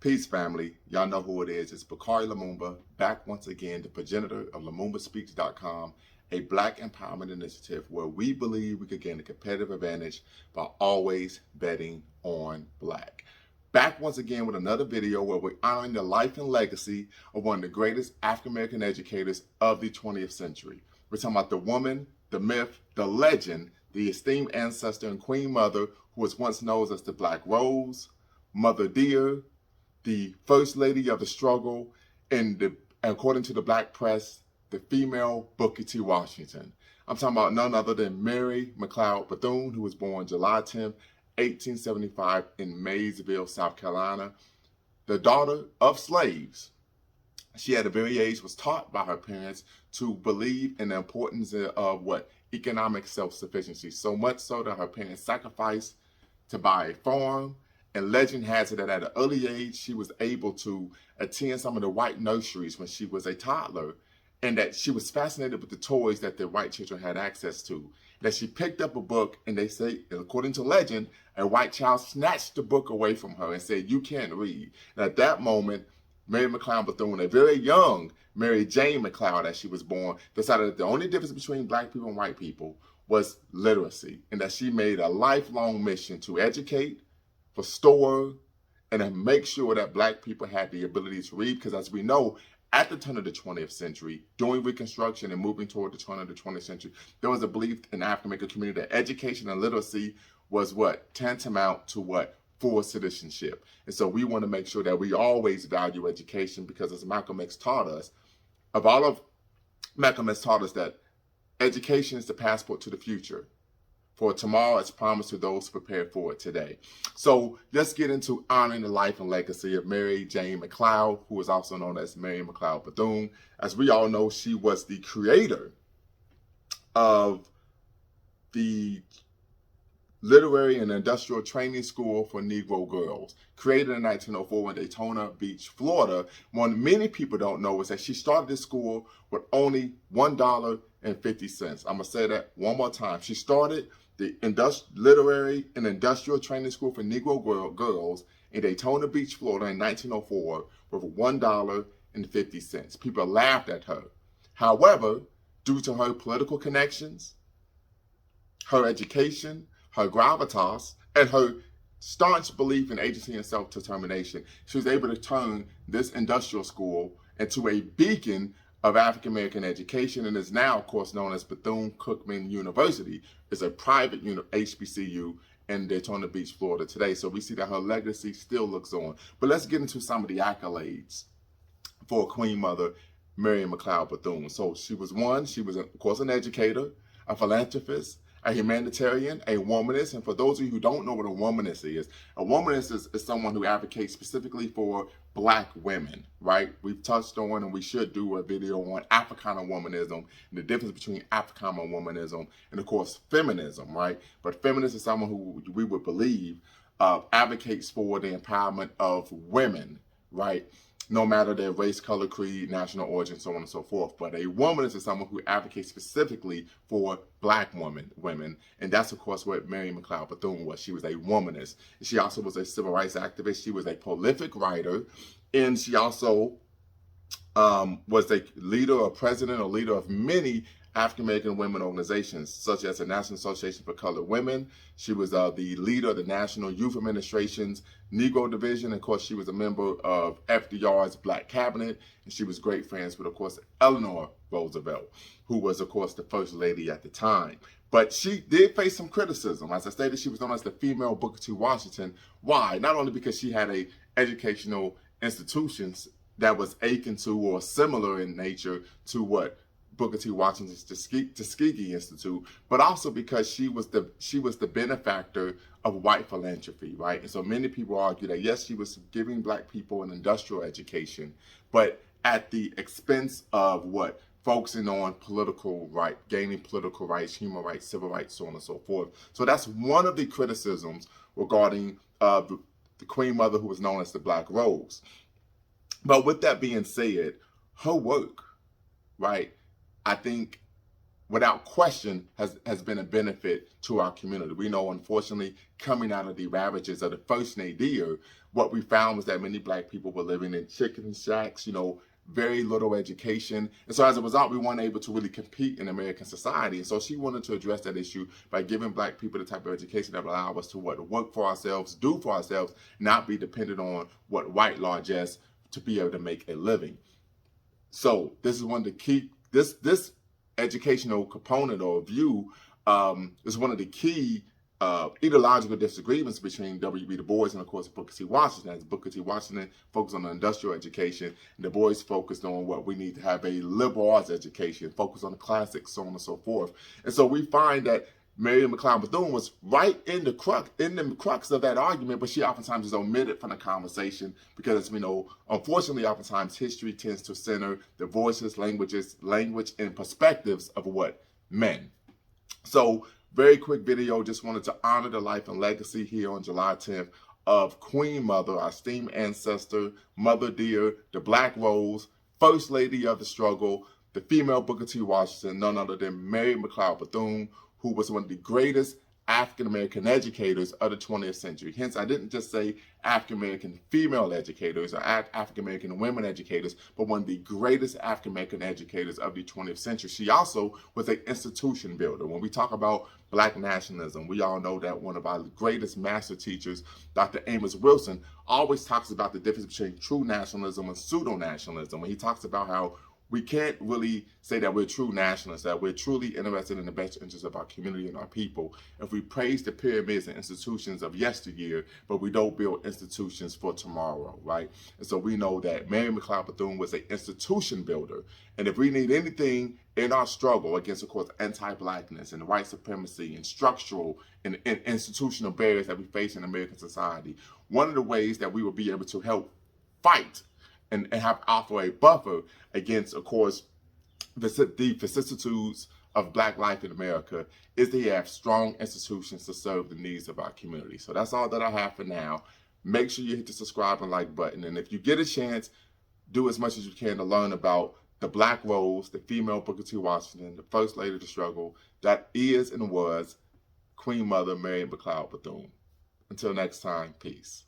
Peace, family. Y'all know who it is. It's Bakari Lumumba, back once again, the progenitor of LumumbaSpeaks.com, a Black empowerment initiative where we believe we could gain a competitive advantage by always betting on Black. Back once again with another video where we're honoring the life and legacy of one of the greatest African-American educators of the 20th century. We're talking about the woman, the myth, the legend, the esteemed ancestor and Queen Mother who was once known as the Black Rose, Mother Dear, the First Lady of the Struggle, and according to the Black press, the female Booker T. Washington. I'm talking about none other than Mary Mcleod Bethune, who was born July 10, 1875 in Maysville, South Carolina, the daughter of slaves. She at a very age was taught by her parents to believe in the importance of economic self-sufficiency, so much so that her parents sacrificed to buy a farm. And legend has it that at an early age, she was able to attend some of the white nurseries when she was a toddler, and that she was fascinated with the toys that the white children had access to. That she picked up a book, and they say, according to legend, a white child snatched the book away from her and said, "You can't read." And at that moment, Mary Mcleod Bethune, a very young Mary Jane McLeod, as she was born, decided that the only difference between Black people and white people was literacy, and that she made a lifelong mission to educate, restore, and then make sure that Black people had the ability to read, because as we know, at the turn of the 20th century, during Reconstruction and moving toward the turn of the 20th century, there was a belief in the African-American community that education and literacy was tantamount to full citizenship. And so we want to make sure that we always value education, because as Malcolm X taught us, Malcolm X taught us that education is the passport to the future. For tomorrow is promised to those prepared for it today. So let's get into honoring the life and legacy of Mary Jane McLeod, who is also known as Mary Mcleod Bethune. As we all know, she was the creator of the Literary and Industrial Training School for Negro Girls, created in 1904 in Daytona Beach, Florida. What many people don't know is that she started this school with only $1.50. I'm going to say that one more time. She started the Literary and Industrial Training School for Negro Girls in Daytona Beach, Florida in 1904 with $1.50. People laughed at her. However, due to her political connections, her education, her gravitas, and her staunch belief in agency and self-determination, she was able to turn this industrial school into a beacon of African-American education, and is now, of course, known as Bethune-Cookman University. It's a private HBCU in Daytona Beach, Florida today. So we see that her legacy still looks on. But let's get into some of the accolades for Queen Mother Mary Mcleod Bethune. So she was, of course, an educator, a philanthropist, a humanitarian, a womanist. And for those of you who don't know what a womanist is is someone who advocates specifically for Black women, right? We've touched on, and we should do a video on Africana womanism and the difference between Africana womanism and, of course, feminism, right? But feminist is someone who we would believe advocates for the empowerment of women, right? No matter their race, color, creed, national origin, so on and so forth. But a womanist is someone who advocates specifically for Black women. And that's, of course, what Mary Mcleod Bethune was. She was a womanist. She also was a civil rights activist. She was a prolific writer. And she also was a leader or president or leader of many African-American women organizations, such as the National Association for Colored Women. She was the leader of the National Youth Administration's Negro Division. Of course, she was a member of FDR's Black Cabinet, and she was great friends with, of course, Eleanor Roosevelt, who was, of course, the First Lady at the time. But she did face some criticism. As I stated, she was known as the female Booker T. Washington. Why? Not only because she had a educational institutions that was akin to or similar in nature to Booker T. Washington's Tuskegee Institute, but also because she was the benefactor of white philanthropy, right? And so many people argue that yes, she was giving Black people an industrial education, but at the expense of focusing on political right, gaining political rights, human rights, civil rights, so on and so forth. So that's one of the criticisms regarding the Queen Mother, who was known as the Black Rose. But with that being said, her work, right, I think without question, has been a benefit to our community. We know, unfortunately, coming out of the ravages of the first nadir, what we found was that many Black people were living in chicken shacks, very little education. And so as a result, we weren't able to really compete in American society. And so she wanted to address that issue by giving Black people the type of education that would allow us to work for ourselves, do for ourselves, not be dependent on what white largesse to be able to make a living. So this is one of the key, this educational component or view is one of the key ideological disagreements between W.B. Du Bois and, of course, Booker T. Washington. As Booker T. Washington focused on industrial education, and Du Bois focused on what we need to have a liberal arts education, focus on the classics, so on and so forth. And so we find that Mary Mcleod Bethune was right in the crux of that argument, but she oftentimes is omitted from the conversation because, unfortunately, oftentimes history tends to center the voices, language, and perspectives of what? Men. So, very quick video, just wanted to honor the life and legacy here on July 10th of Queen Mother, our esteemed ancestor, Mother Dear, the Black Rose, First Lady of the Struggle, the female Booker T. Washington, none other than Mary Mcleod Bethune, who was one of the greatest African-American educators of the 20th century. Hence, I didn't just say African-American female educators or African-American women educators, but one of the greatest African-American educators of the 20th century. She also was an institution builder. When we talk about Black nationalism, we all know that one of our greatest master teachers, Dr. Amos Wilson, always talks about the difference between true nationalism and pseudo-nationalism. When he talks about how we can't really say that we're true nationalists, that we're truly interested in the best interests of our community and our people if we praise the pyramids and institutions of yesteryear, but we don't build institutions for tomorrow, right? And so we know that Mary Mcleod Bethune was an institution builder. And if we need anything in our struggle against, of course, anti-Blackness and white supremacy and structural and institutional barriers that we face in American society, one of the ways that we will be able to help fight and offer a buffer against, of course, the vicissitudes of Black life in America is to have strong institutions to serve the needs of our community. So that's all that I have for now. Make sure you hit the subscribe and like button. And if you get a chance, do as much as you can to learn about the Black Rose, the female Booker T. Washington, the First Lady of the Struggle, that is and was Queen Mother Mary Mcleod Bethune. Until next time, peace.